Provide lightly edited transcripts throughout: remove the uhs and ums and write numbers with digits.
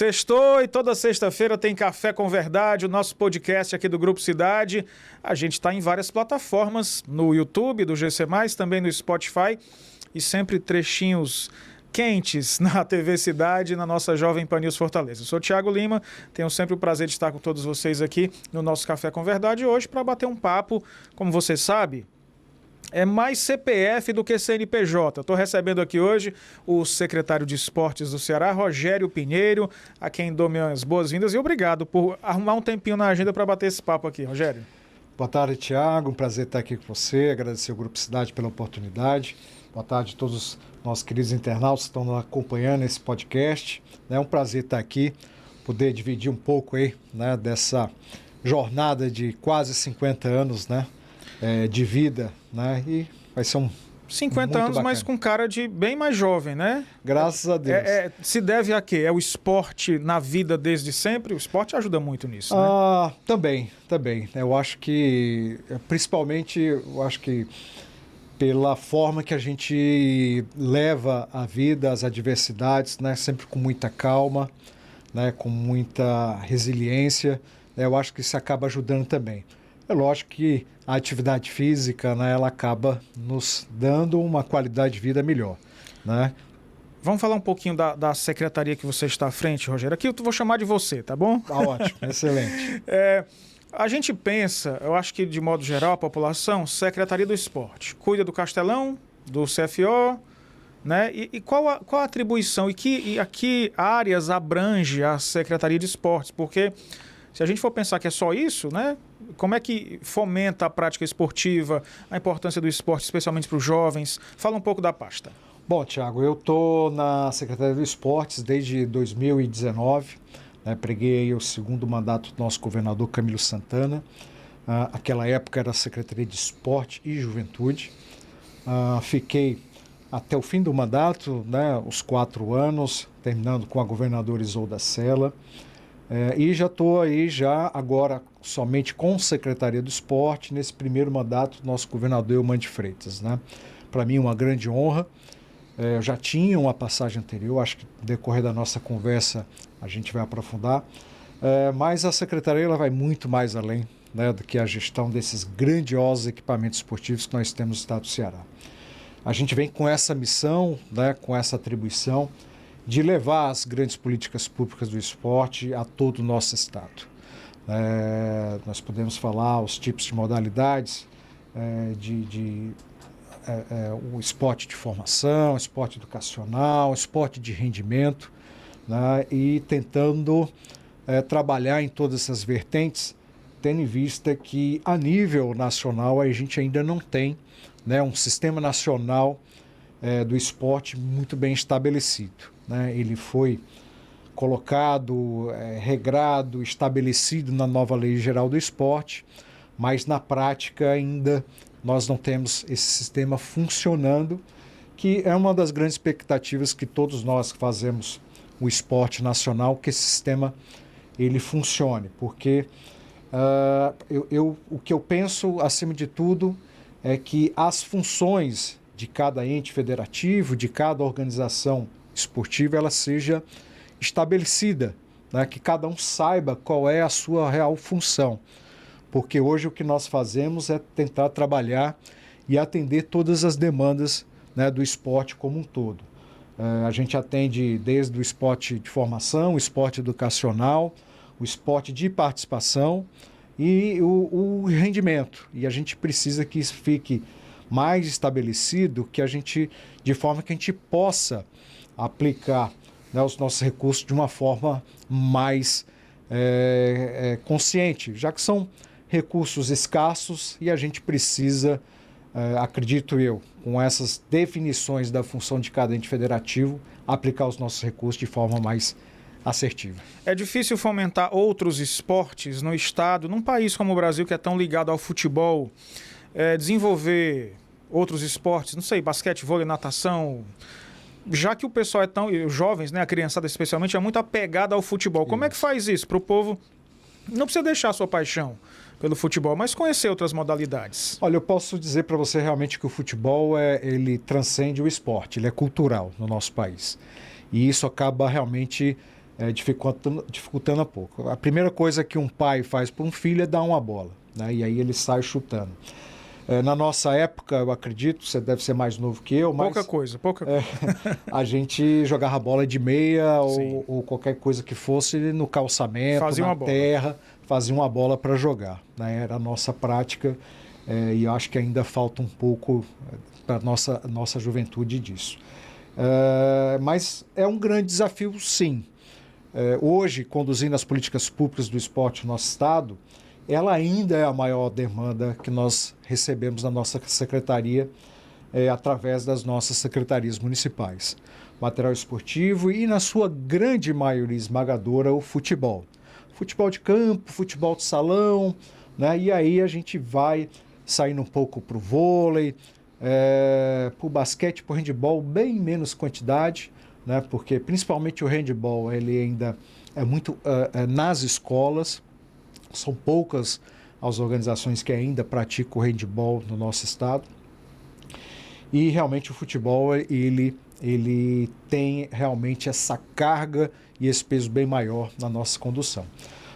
Sextou e toda sexta-feira tem Café com Verdade, o nosso podcast aqui do Grupo Cidade. A gente está em várias plataformas, no YouTube do GC+, também no Spotify e sempre trechinhos quentes na TV Cidade, na nossa Jovem Pan News Fortaleza. Eu sou o Thiago Lima, tenho sempre o prazer de estar com todos vocês aqui no nosso Café com Verdade hoje para bater um papo, como você sabe, é mais CPF do que CNPJ. Estou recebendo aqui hoje o secretário de Esportes do Ceará, Rogério Pinheiro, a quem dou minhas boas-vindas e obrigado por arrumar um tempinho na agenda para bater esse papo aqui, Rogério. Boa tarde, Thiago. Um prazer estar aqui com você, agradecer ao Grupo Cidade pela oportunidade. Boa tarde a todos os nossos queridos internautas que estão acompanhando esse podcast. É um prazer estar aqui, poder dividir um pouco aí, né, dessa jornada de quase 50 anos, né? De vida, né? E vai ser 50 anos, bacana. Mas com cara de bem mais jovem, né? Graças a Deus. Se deve a quê? É o esporte na vida desde sempre? O esporte ajuda muito nisso, né? Também. Eu acho que, principalmente, pela forma que a gente leva a vida, as adversidades, né? Sempre com muita calma, né? Com muita resiliência, né? Eu acho que isso acaba ajudando também. É lógico que a atividade física, né, ela acaba nos dando uma qualidade de vida melhor, né? Vamos falar um pouquinho da secretaria que você está à frente, Rogério. Aqui eu vou chamar de você, tá bom? Tá ótimo, excelente. A gente pensa, eu acho que de modo geral, a população, Secretaria do Esporte, cuida do Castelão, do CFO, né? E qual a atribuição e a que áreas abrange a Secretaria de Esportes? Porque se a gente for pensar que é só isso, né? Como é que fomenta a prática esportiva, a importância do esporte, especialmente para os jovens? Fala um pouco da pasta. Bom, Thiago, eu estou na Secretaria do Esportes desde 2019, né? Preguei o segundo mandato do nosso governador Camilo Santana. Aquela época era a Secretaria de Esporte e Juventude. Fiquei até o fim do mandato, né? Os 4 anos, terminando com a governadora Isolda Sela. E já estou aí agora somente com Secretaria do Esporte nesse primeiro mandato do nosso governador Eumano de Freitas, né? Para mim uma grande honra. Eu já tinha uma passagem anterior, acho que no decorrer da nossa conversa a gente vai aprofundar, mas a Secretaria ela vai muito mais além, né, do que a gestão desses grandiosos equipamentos esportivos que nós temos no estado do Ceará. A gente vem com essa missão, né, com essa atribuição de levar as grandes políticas públicas do esporte a todo o nosso estado. Nós podemos falar os tipos de modalidades, o esporte de formação, esporte educacional, esporte de rendimento, né, e tentando trabalhar em todas essas vertentes, tendo em vista que a nível nacional a gente ainda não tem, né, um sistema nacional do esporte muito bem estabelecido. Né? Ele foi colocado, regrado, estabelecido na nova Lei Geral do Esporte, mas na prática ainda nós não temos esse sistema funcionando, que é uma das grandes expectativas que todos nós que fazemos o esporte nacional, que esse sistema ele funcione, porque o que eu penso acima de tudo é que as funções de cada ente federativo, de cada organização esportiva, ela seja estabelecida, né? Que cada um saiba qual é a sua real função. Porque hoje o que nós fazemos é tentar trabalhar e atender todas as demandas, né, do esporte como um todo. A gente atende desde o esporte de formação, o esporte educacional, o esporte de participação e o rendimento. E a gente precisa que isso fique mais estabelecido, de forma que a gente possa aplicar, né, os nossos recursos de uma forma mais consciente, já que são recursos escassos e a gente precisa, acredito eu, com essas definições da função de cada ente federativo, aplicar os nossos recursos de forma mais assertiva. É difícil fomentar outros esportes no estado, num país como o Brasil que é tão ligado ao futebol, desenvolver outros esportes, não sei, basquete, vôlei, natação, já que o pessoal os jovens, né, a criançada especialmente, é muito apegada ao futebol. Como é que faz isso para o povo? Não precisa deixar a sua paixão pelo futebol, mas conhecer outras modalidades. Olha, eu posso dizer para você realmente que o futebol ele transcende o esporte, ele é cultural no nosso país. E isso acaba realmente dificultando um pouco. A primeira coisa que um pai faz para um filho é dar uma bola, né? E aí ele sai chutando. Na nossa época, eu acredito, você deve ser mais novo que eu, mas... Pouca coisa. A gente jogava bola de meia ou qualquer coisa que fosse no calçamento, Fazia na uma bola. terra, fazia uma bola para jogar, né? Era a nossa prática e eu acho que ainda falta um pouco para a nossa juventude disso. Mas é um grande desafio, sim. Hoje, conduzindo as políticas públicas do esporte no nosso estado, ela ainda é a maior demanda que nós recebemos na nossa secretaria, através das nossas secretarias municipais. Material esportivo e, na sua grande maioria esmagadora, o futebol. Futebol de campo, futebol de salão, né? E aí a gente vai saindo um pouco para o vôlei, para o basquete, para o handebol, bem menos quantidade, né? Porque principalmente o handebol ele ainda é muito nas escolas. São poucas as organizações que ainda praticam o handebol no nosso estado. E realmente o futebol ele tem realmente essa carga e esse peso bem maior na nossa condução.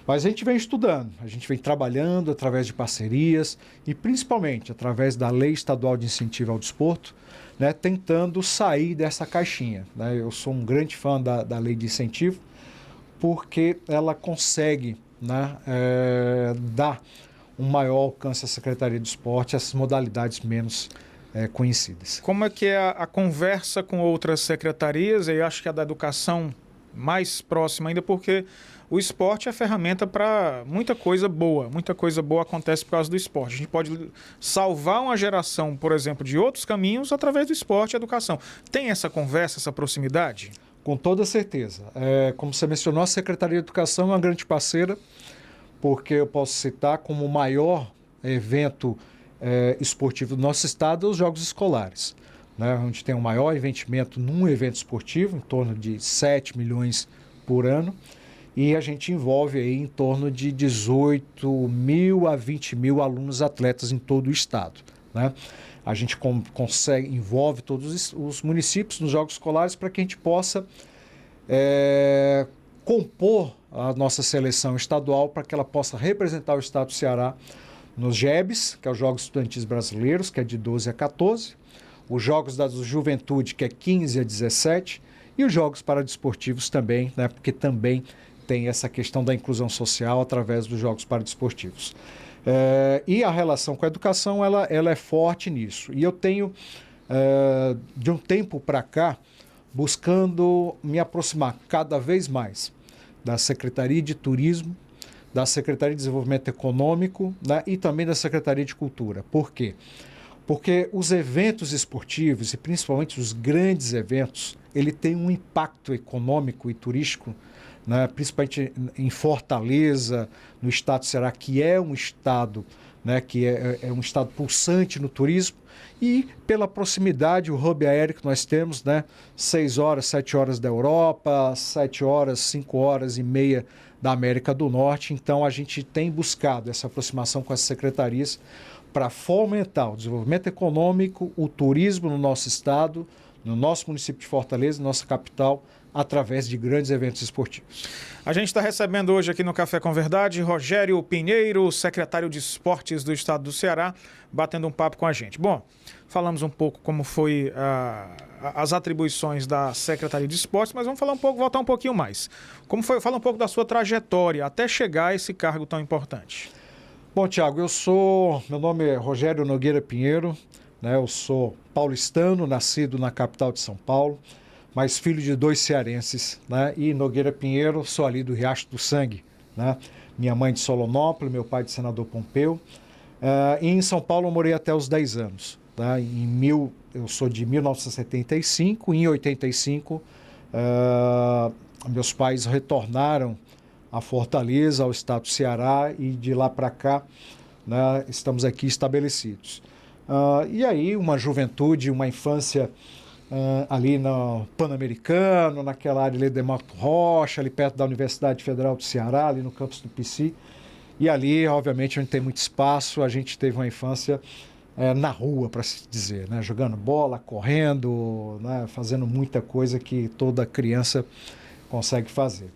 Mas a gente vem estudando, a gente vem trabalhando através de parcerias e principalmente através da Lei Estadual de Incentivo ao Desporto, né, tentando sair dessa caixinha, né? Eu sou um grande fã da Lei de Incentivo porque ela consegue, né, dar um maior alcance à Secretaria de Esporte, essas modalidades menos conhecidas. Como é que é a conversa com outras secretarias? Eu acho que a da educação mais próxima ainda, porque o esporte é ferramenta para muita coisa boa acontece por causa do esporte. A gente pode salvar uma geração, por exemplo, de outros caminhos através do esporte e educação. Tem essa conversa, essa proximidade? Com toda certeza. Como você mencionou, a Secretaria de Educação é uma grande parceira, porque eu posso citar como o maior evento esportivo do nosso estado os Jogos Escolares, né? Onde tem o maior investimento num evento esportivo, em torno de 7 milhões por ano, e a gente envolve aí em torno de 18 mil a 20 mil alunos atletas em todo o estado, né? A gente envolve todos os municípios nos Jogos Escolares para que a gente possa compor a nossa seleção estadual para que ela possa representar o estado do Ceará nos JEBs, que é os Jogos Estudantis Brasileiros, que é de 12 a 14, os Jogos da Juventude, que é 15 a 17, e os Jogos Paradesportivos também, né, porque também tem essa questão da inclusão social através dos Jogos Paradesportivos. E a relação com a educação, ela é forte nisso. E eu tenho, de um tempo para cá, buscando me aproximar cada vez mais da Secretaria de Turismo, da Secretaria de Desenvolvimento Econômico, né, e também da Secretaria de Cultura. Por quê? Porque os eventos esportivos, e principalmente os grandes eventos, ele tem um impacto econômico e turístico, né, principalmente em Fortaleza, no estado do Ceará, que é um estado, né, que é um estado pulsante no turismo, e pela proximidade, o hub aéreo que nós temos, né, 6 horas, 7 horas da Europa, 7 horas, 5 horas e meia da América do Norte. Então a gente tem buscado essa aproximação com as secretarias para fomentar o desenvolvimento econômico, o turismo no nosso estado, no nosso município de Fortaleza, nossa capital, através de grandes eventos esportivos. A gente está recebendo hoje aqui no Café com Verdade Rogério Pinheiro, secretário de Esportes do Estado do Ceará, batendo um papo com a gente. Bom, falamos um pouco como foi as atribuições da Secretaria de Esportes, mas vamos voltar um pouquinho mais. Como foi? Fala um pouco da sua trajetória até chegar a esse cargo tão importante. Bom, Tiago, meu nome é Rogério Nogueira Pinheiro, né? Eu sou paulistano, nascido na capital de São Paulo, mas filho de 2 cearenses, né? E Nogueira Pinheiro, sou ali do Riacho do Sangue, né? Minha mãe de Solonópolis, meu pai de Senador Pompeu. E em São Paulo eu morei até os 10 anos. Tá? Eu sou de 1975, em 85 meus pais retornaram a Fortaleza, ao estado do Ceará, e de lá para cá, né, estamos aqui estabelecidos. E aí uma juventude, uma infância ali no Pan-Americano, naquela área ali de Mato Rocha, ali perto da Universidade Federal do Ceará, ali no campus do PC. E ali, obviamente, onde tem muito espaço, a gente teve uma infância na rua, para se dizer, né? Jogando bola, correndo, né? Fazendo muita coisa que toda criança consegue fazer.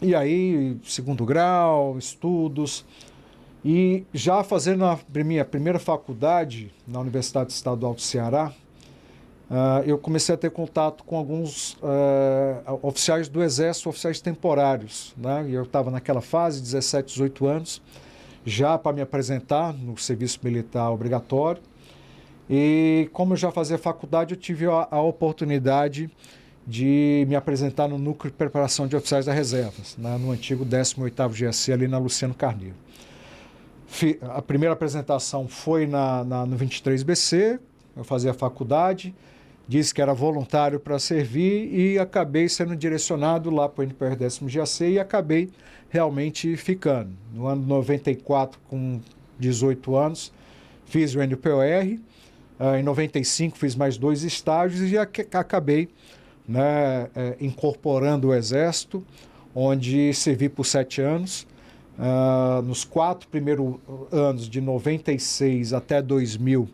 E aí, segundo grau, estudos. E já fazendo a minha primeira faculdade na Universidade Estadual do Ceará, eu comecei a ter contato com alguns oficiais do Exército, oficiais temporários, né? E eu estava naquela fase, 17, 18 anos, já para me apresentar no serviço militar obrigatório. E como eu já fazia faculdade, eu tive a oportunidade de me apresentar no Núcleo de Preparação de Oficiais da Reservas, né? No antigo 18º GSC, ali na Luciano Carneiro. A primeira apresentação foi no 23BC, eu fazia faculdade, disse que era voluntário para servir e acabei sendo direcionado lá para o NPR 10º GAC e acabei realmente ficando. No ano 94, com 18 anos, fiz o NPOR, em 95 fiz mais 2 estágios e acabei, né, incorporando o Exército, onde servi por 7 anos. Nos 4 primeiros anos, de 96 até 2000,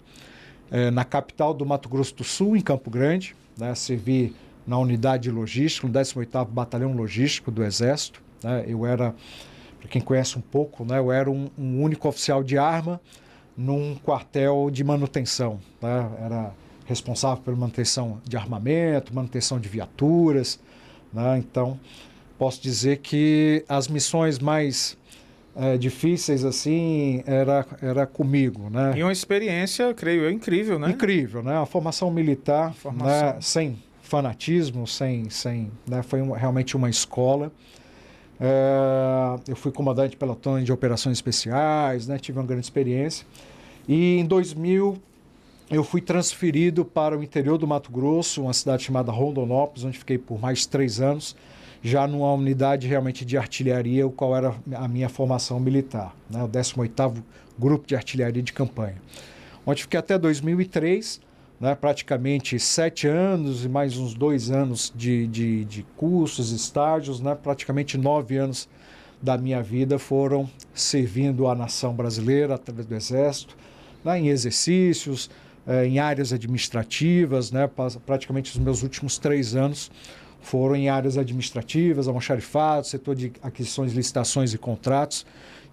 na capital do Mato Grosso do Sul, em Campo Grande, né, servi na unidade de logística, no 18º Batalhão Logístico do Exército. Né, eu era, para quem conhece um pouco, né, eu era um único oficial de arma num quartel de manutenção. Né, era responsável pela manutenção de armamento, manutenção de viaturas. Né, então, posso dizer que as missões mais difíceis assim era comigo, né? E uma experiência, creio eu, incrível, né? Incrível, né? A formação militar, né? Sem fanatismo, né? Foi realmente uma escola. Eu fui comandante pelotão de operações especiais, né? Tive uma grande experiência. E em 2000 eu fui transferido para o interior do Mato Grosso, uma cidade chamada Rondonópolis, onde fiquei por mais 3 anos. Já numa unidade realmente de artilharia, o qual era a minha formação militar, né? O 18º Grupo de Artilharia de Campanha, onde fiquei até 2003, né? Praticamente 7 anos e mais uns 2 anos de cursos, estágios, né? Praticamente 9 anos da minha vida foram servindo a nação brasileira através do Exército, né? Em exercícios, em áreas administrativas, né? Praticamente os meus últimos 3 anos foram em áreas administrativas, almoxarifado, setor de aquisições, licitações e contratos,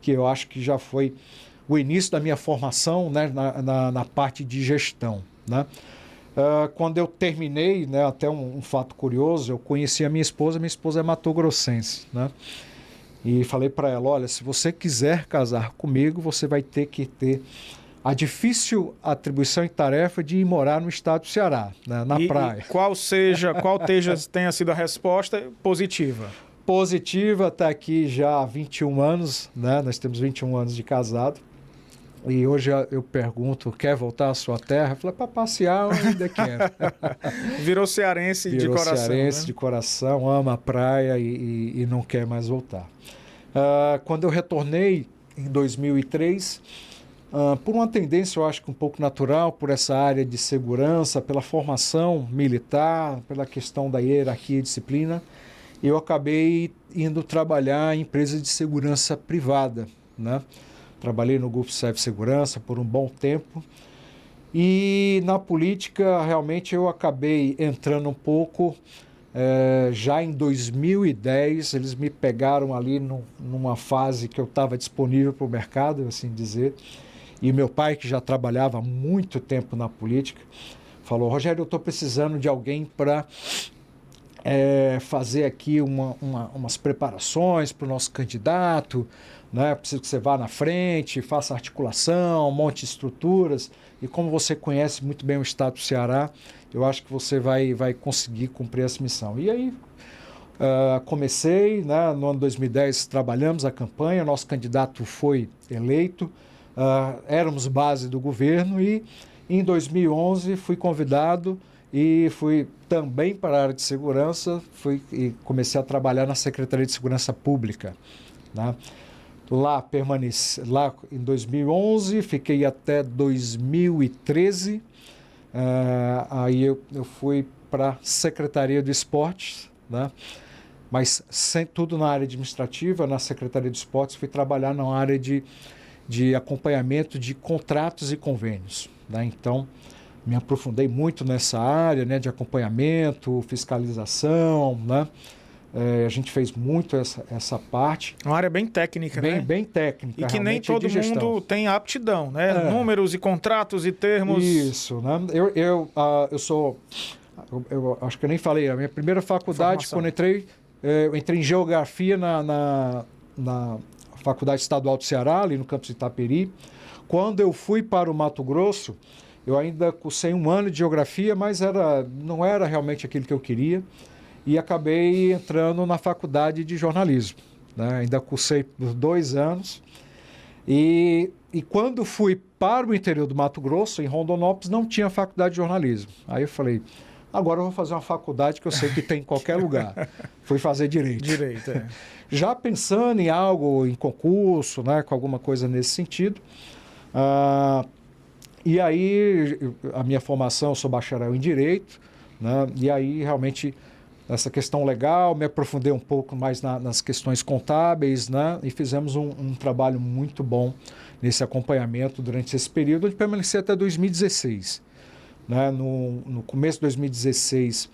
que eu acho que já foi o início da minha formação, né, na parte de gestão. Né? Quando eu terminei, né, até um fato curioso, eu conheci a minha esposa é matogrossense. Né? E falei para ela, olha, se você quiser casar comigo, você vai ter que ter a difícil atribuição e tarefa de ir morar no estado do Ceará, né, na praia. Qual tenha sido a resposta positiva? Positiva, está aqui já há 21 anos, né? Nós temos 21 anos de casado. E hoje eu pergunto, quer voltar à sua terra? Eu falei, para passear eu ainda quero. Virou cearense de coração. Virou cearense, né? De coração, ama a praia e não quer mais voltar. Quando eu retornei em 2003... por uma tendência, eu acho que um pouco natural, por essa área de segurança, pela formação militar, pela questão da hierarquia e disciplina, eu acabei indo trabalhar em empresas de segurança privada. Né? Trabalhei no Grupo Serve Segurança por um bom tempo. E na política, realmente, eu acabei entrando um pouco. Já em 2010, eles me pegaram ali numa fase que eu estava disponível para o mercado, assim dizer. E meu pai, que já trabalhava há muito tempo na política, falou, Rogério, eu estou precisando de alguém para fazer aqui umas preparações para o nosso candidato, né? Preciso que você vá na frente, faça articulação, monte estruturas. E como você conhece muito bem o estado do Ceará, eu acho que você vai conseguir cumprir essa missão. E aí comecei, né? No ano 2010 trabalhamos a campanha, nosso candidato foi eleito, éramos base do governo e em 2011 fui convidado e fui também para a área de segurança, e comecei a trabalhar na Secretaria de Segurança Pública. Né? Lá permaneci, lá em 2011, fiquei até 2013, aí eu fui para a Secretaria de Esportes, né? Mas tudo na área administrativa, na Secretaria de Esportes, fui trabalhar na área de acompanhamento de contratos e convênios. Né? Então, me aprofundei muito nessa área, né, de acompanhamento, fiscalização, né? A gente fez muito essa parte. Uma área bem técnica, né? Bem técnica. E que nem todo mundo tem aptidão, né? Números e contratos e termos. Isso, né? Eu acho que eu nem falei, a minha primeira faculdade, quando eu entrei em Geografia na Faculdade Estadual do Ceará, ali no campus Itaperi. Quando eu fui para o Mato Grosso, eu ainda cursei 1 ano de Geografia, mas não era realmente aquilo que eu queria. E acabei entrando na faculdade de jornalismo, né? Ainda cursei por 2 anos. E quando fui para o interior do Mato Grosso, em Rondonópolis, não tinha faculdade de jornalismo. Aí eu falei, agora eu vou fazer uma faculdade que eu sei que tem em qualquer lugar. Fui fazer Direito. Já pensando em algo, em concurso, né, com alguma coisa nesse sentido. E aí, a minha formação, eu sou bacharel em Direito, né, e aí realmente essa questão legal, me aprofundei um pouco mais nas questões contábeis, né, e fizemos um trabalho muito bom nesse acompanhamento durante esse período, onde permaneci até 2016. Né? No começo de 2016,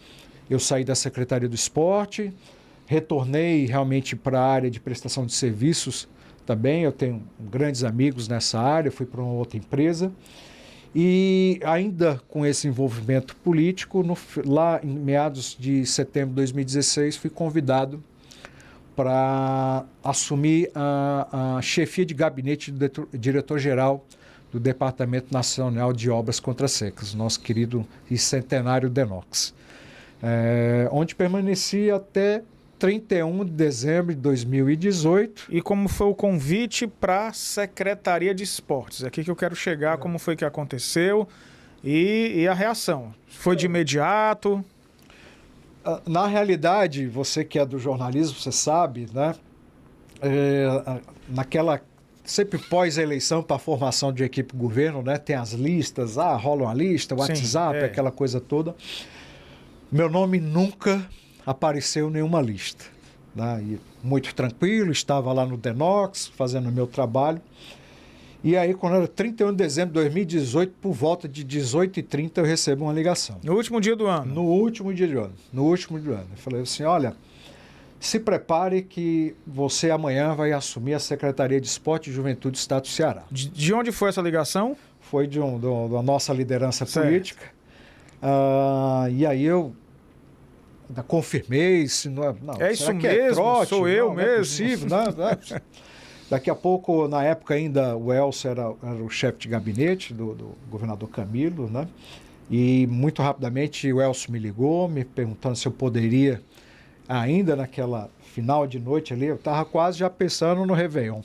eu saí da Secretaria do Esporte, retornei realmente para a área de prestação de serviços também. Eu tenho grandes amigos nessa área, fui para uma outra empresa. E ainda com esse envolvimento político, lá em meados de setembro de 2016, fui convidado para assumir a chefia de gabinete do diretor-geral do Departamento Nacional de Obras Contra Secas, nosso querido e centenário DENOX, onde permaneci até 31 de dezembro de 2018. E como foi o convite para a Secretaria de Esportes? É aqui que eu quero chegar, como foi que aconteceu e a reação. Foi de imediato? Na realidade, você que é do jornalismo, você sabe, né? Sempre pós a eleição para a formação de equipe do governo, né? Tem as listas, rola uma lista, WhatsApp, aquela coisa toda. Meu nome nunca apareceu em nenhuma lista. Né? E muito tranquilo, estava lá no DENOX, fazendo o meu trabalho. E aí, quando era 31 de dezembro de 2018, por volta de 18h30, eu recebo uma ligação. No último dia do ano? No último dia do ano. Eu falei assim, olha, se prepare que você amanhã vai assumir a Secretaria de Esporte e Juventude do Estado do Ceará. De onde foi essa ligação? Foi da nossa liderança política. E aí eu confirmei, se não é isso mesmo, trote? Sou eu mesmo. É possível, né? Daqui a pouco, na época ainda, o Elcio era o chefe de gabinete do governador Camilo, né? E muito rapidamente o Elcio me ligou, me perguntando se eu poderia, ainda naquela final de noite ali, eu estava quase já pensando no Réveillon.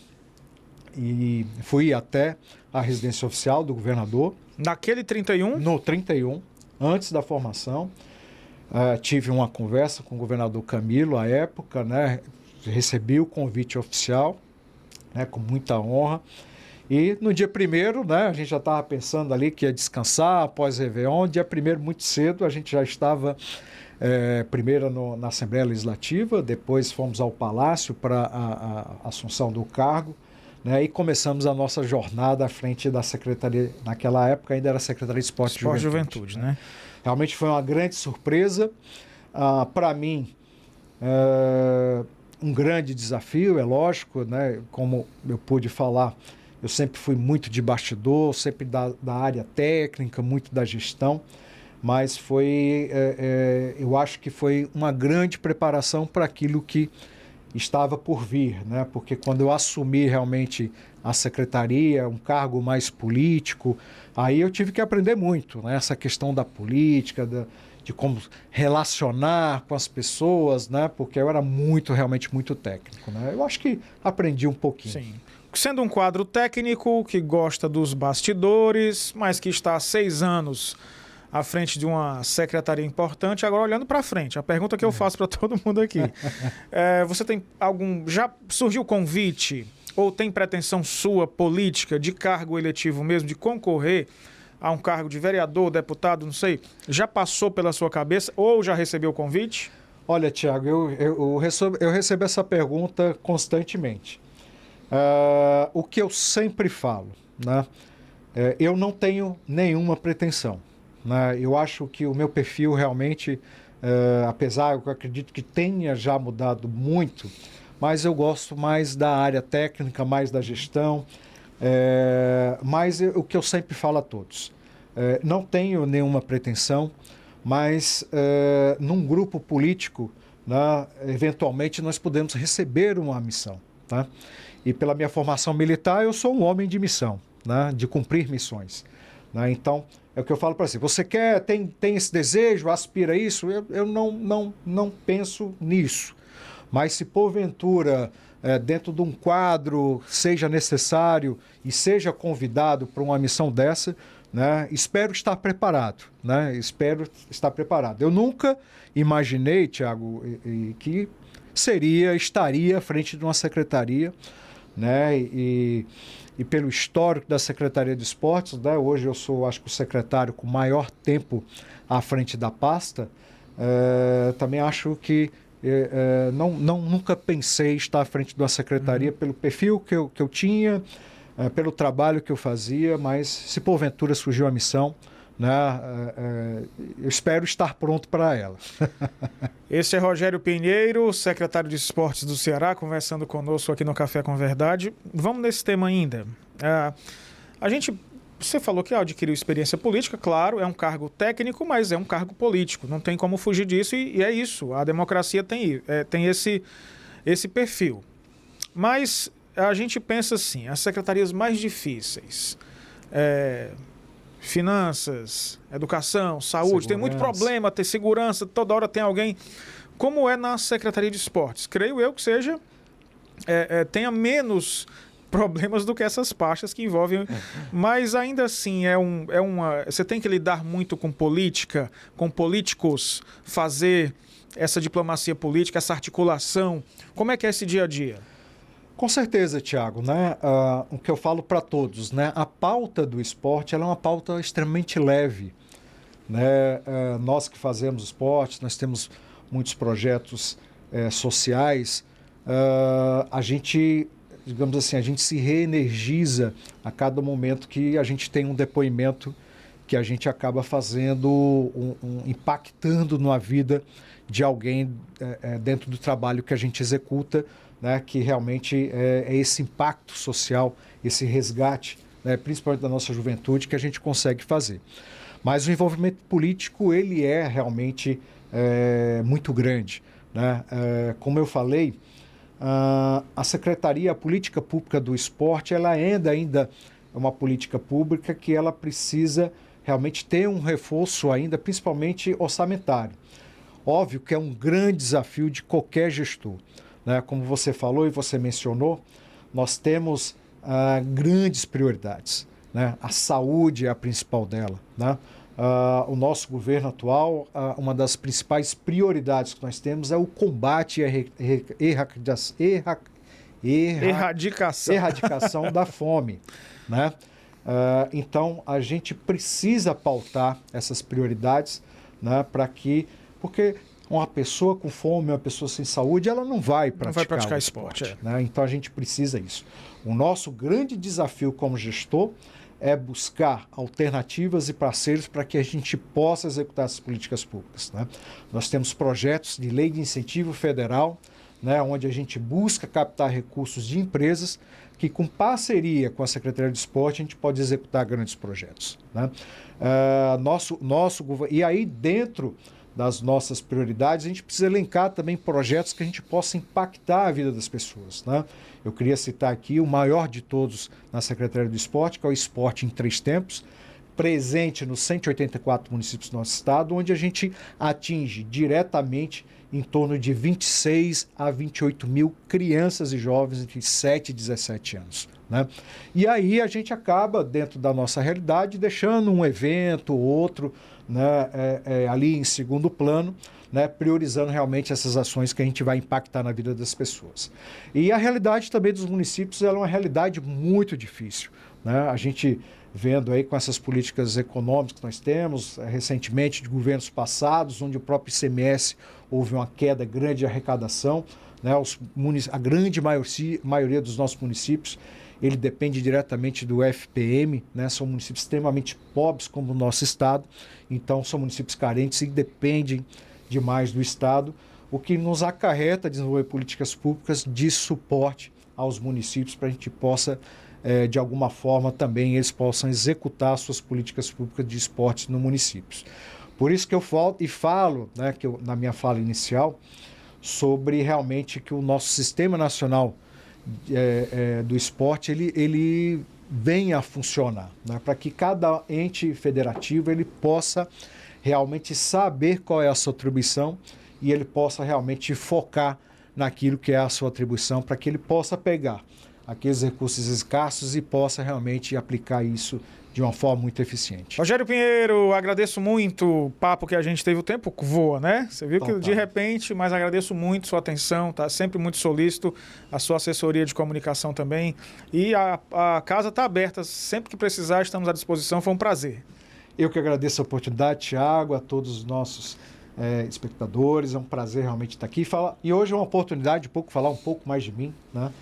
E fui até a residência oficial do governador. Naquele 31? No 31, antes da formação. Tive uma conversa com o governador Camilo à época, né? Recebi o convite oficial, né? Com muita honra. E no dia 1º, né? A gente já estava pensando ali que ia descansar após o Réveillon. Dia 1º, muito cedo, a gente já estava primeiro na Assembleia Legislativa, depois fomos ao Palácio para a assunção do cargo, né? E começamos a nossa jornada à frente da Secretaria, naquela época ainda era a Secretaria de Esporte e Juventude, né? Realmente foi uma grande surpresa. Para mim, um grande desafio, é lógico, né? Como eu pude falar, eu sempre fui muito de bastidor, sempre da área técnica, muito da gestão, mas eu acho que foi uma grande preparação para aquilo que estava por vir, né? Porque quando eu assumi realmente a secretaria, um cargo mais político, aí eu tive que aprender muito, né? Essa questão da política, de como relacionar com as pessoas, né? Porque eu era realmente muito técnico, né? Eu acho que aprendi um pouquinho. Sim. Sendo um quadro técnico que gosta dos bastidores, mas que está há 6 anos à frente de uma secretaria importante, agora olhando para frente, a pergunta que eu faço para todo mundo aqui, você tem já surgiu convite ou tem pretensão sua política de cargo eletivo mesmo, de concorrer a um cargo de vereador, deputado, não sei, já passou pela sua cabeça ou já recebeu o convite? Olha, Tiago, eu recebo essa pergunta constantemente. O que eu sempre falo, né? Eu não tenho nenhuma pretensão. Né? Eu acho que o meu perfil realmente apesar, eu acredito que tenha já mudado muito, mas eu gosto mais da área técnica, mais da gestão, mas o que eu sempre falo a todos, não tenho nenhuma pretensão, mas num grupo político, né, eventualmente nós podemos receber uma missão, tá? E pela minha formação militar, eu sou um homem de missão, né, de cumprir missões, né? Então, é o que eu falo para você. Você tem esse desejo, aspira a isso? Eu não penso nisso. Mas se porventura, dentro de um quadro, seja necessário e seja convidado para uma missão dessa, né, espero estar preparado. Né? Espero estar preparado. Eu nunca imaginei, Tiago, que estaria à frente de uma secretaria, né, e pelo histórico da Secretaria de Esportes, né, hoje eu sou, acho que, o secretário com maior tempo à frente da pasta, também acho que nunca pensei estar à frente de uma secretaria pelo perfil que eu tinha, pelo trabalho que eu fazia, mas se porventura surgiu a missão, né, eu espero estar pronto para ela. Esse é Rogério Pinheiro, secretário de Esportes do Ceará, conversando conosco aqui no Café com Verdade. Vamos nesse tema ainda. Você falou que adquiriu experiência política, claro, é um cargo técnico, mas é um cargo político, não tem como fugir disso e é isso, a democracia tem esse perfil. Mas a gente pensa assim, as secretarias mais difíceis, finanças, educação, saúde, tem muito problema, tem segurança, toda hora tem alguém. Como é na Secretaria de Esportes? Creio eu que tenha menos problemas do que essas pastas que envolvem, mas ainda assim você tem que lidar muito com política, com políticos, fazer essa diplomacia política, essa articulação. Como é que é esse dia a dia? Com certeza, Tiago, né? O que eu falo para todos, né? A pauta do esporte ela é uma pauta extremamente leve, né? Nós que fazemos esporte, nós temos muitos projetos sociais, a gente, digamos assim, a gente se reenergiza a cada momento que a gente tem um depoimento que a gente acaba fazendo, impactando na vida de alguém dentro do trabalho que a gente executa, né, que realmente é esse impacto social, esse resgate, né, principalmente da nossa juventude, que a gente consegue fazer. Mas o envolvimento político, ele é realmente muito grande. Né? Como eu falei, a Secretaria, a Política Pública do Esporte, ela ainda é uma política pública que ela precisa realmente ter um reforço ainda, principalmente orçamentário. Óbvio que é um grande desafio de qualquer gestor. Né? Como você falou e você mencionou, nós temos grandes prioridades. Né? A saúde é a principal dela. Né? O nosso governo atual, uma das principais prioridades que nós temos é o combate à erradicação da fome. Né? Então, a gente precisa pautar essas prioridades, né, porque uma pessoa com fome, uma pessoa sem saúde, ela não vai praticar esporte. Né? Então a gente precisa disso. O nosso grande desafio como gestor é buscar alternativas e parceiros para que a gente possa executar essas políticas públicas. Né? Nós temos projetos de lei de incentivo federal, né, onde a gente busca captar recursos de empresas que, com parceria com a Secretaria de Esporte, a gente pode executar grandes projetos. Né? E aí, dentro das nossas prioridades, a gente precisa elencar também projetos que a gente possa impactar a vida das pessoas. Né? Eu queria citar aqui o maior de todos na Secretaria do Esporte, que é o Esporte em 3 Tempos, presente nos 184 municípios do nosso estado, onde a gente atinge diretamente em torno de 26 a 28 mil crianças e jovens entre 7 e 17 anos. Né? E aí a gente acaba, dentro da nossa realidade, deixando um evento ou outro, né, ali em segundo plano, né, priorizando realmente essas ações que a gente vai impactar na vida das pessoas. E a realidade também dos municípios ela é uma realidade muito difícil. Né? A gente vendo aí com essas políticas econômicas que nós temos, recentemente de governos passados, onde o próprio ICMS houve uma queda grande de arrecadação, né? A grande maioria dos nossos municípios, ele depende diretamente do FPM, né? São municípios extremamente pobres como o nosso estado, então são municípios carentes e dependem demais do Estado, o que nos acarreta desenvolver políticas públicas de suporte aos municípios para a gente possa, de alguma forma, também eles possam executar suas políticas públicas de esportes no municípios. Por isso que eu falo, né, na minha fala inicial, sobre realmente que o nosso Sistema Nacional do Esporte, ele venha a funcionar, né, para que cada ente federativo ele possa realmente saber qual é a sua atribuição e ele possa realmente focar naquilo que é a sua atribuição, para que ele possa pegar aqueles recursos escassos e possa realmente aplicar isso de uma forma muito eficiente. Rogério Pinheiro, agradeço muito o papo que a gente teve. O tempo voa, né? Você viu que de repente, mas agradeço muito sua atenção, tá sempre muito solícito, a sua assessoria de comunicação também. E a casa está aberta, sempre que precisar estamos à disposição, foi um prazer. Eu que agradeço a oportunidade, Thiago, a todos os nossos espectadores, é um prazer realmente estar aqui. E hoje é uma oportunidade de falar um pouco mais de mim, né?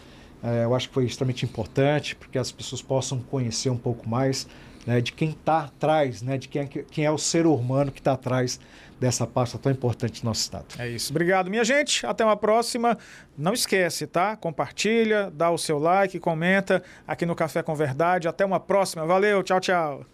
Eu acho que foi extremamente importante, porque as pessoas possam conhecer um pouco mais, né, de quem está atrás, né, de quem é o ser humano que está atrás dessa pasta tão importante do nosso Estado. É isso. Obrigado, minha gente. Até uma próxima. Não esquece, tá? Compartilha, dá o seu like, comenta aqui no Café com Verdade. Até uma próxima. Valeu. Tchau, tchau.